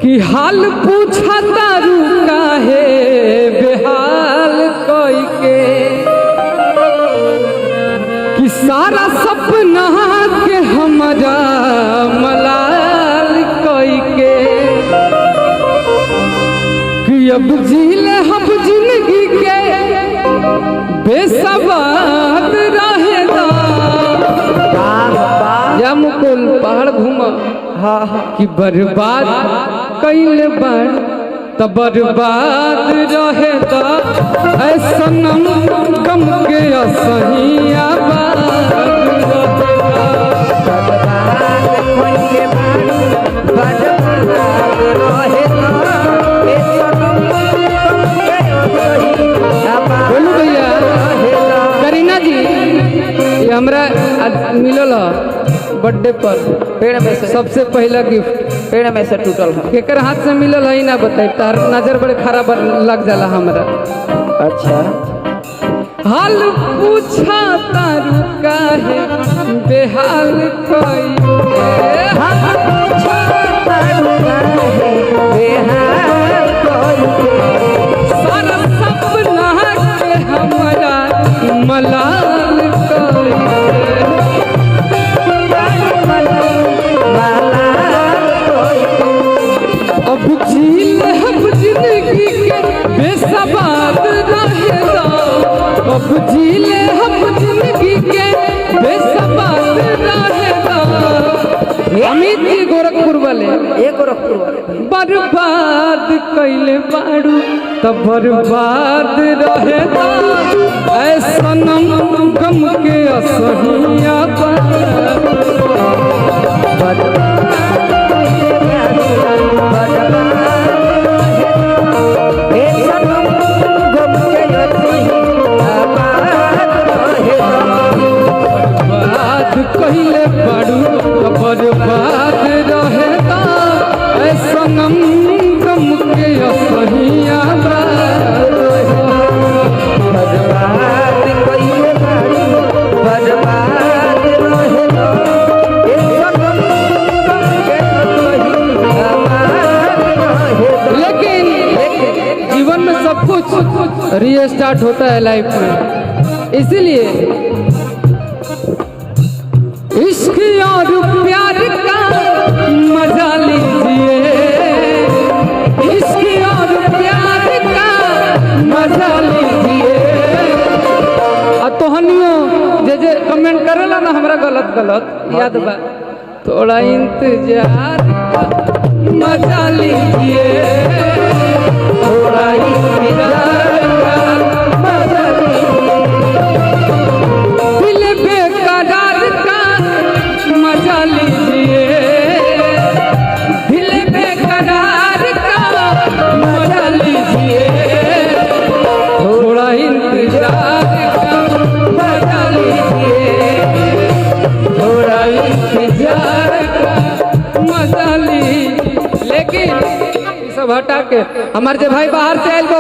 कि हाल पूछा तारू काहे बेहाल कोई के कि सारा सपना के हमारा मलाल कोई के कि अब जीले हम जिंदगी के बेसबाद रहेगा या मुकुल पहाड़ घूमा कि बर्बाद कैले बार त बर्बाद रहे त ऐसा नम गम के असहिया बोलू भैया करीना जी ये हमरा मिलल बर्थडे पर पेड़ में से सबसे पहला गिफ्ट पेड़ में से टूटल है। केकर हाथ से मिलल है ना बताई तार नजर बड़े खराब लग जाला हमरा। अच्छा हाल पूछा तारू काहे बेहाल कोई सारा सपना के हमरा मलाल कोई अब झील हम जिंदगी के बेसबाद रहेगा अब झील हम जिंदगी के बेसबाद रहेगा। अमित जी गोरखपुर वाले बर्बाद कैले बाड़ू तब बर्बाद रहेगा ऐसा नम गम के असहिया कहले बाड़ू बर्बाद रहेगा ऐसा नम गम के असहिया लेकिन जीवन में सब कुछ रीस्टार्ट होता है लाइफ में, इसीलिए इश्क और प्यार का मजा लीजिए, इश्क और प्यार का मजा लीजिए। तोहनियो जे जे कमेंट करेला ना हमरा गलत गलत याद बा थोड़ा इंतजार का मजा लीजिए, थोड़ा इंतजार का मजा लीजिए, दिल बेकरार का मजा लीजिए, दिल बेकरार का मजा लीजिए, थोड़ा इंतजार का मजा लीजिए, थोड़ा इंतजार का मजा लीजिए। लेकिन सब हटा के हमारे भाई बाहर से आए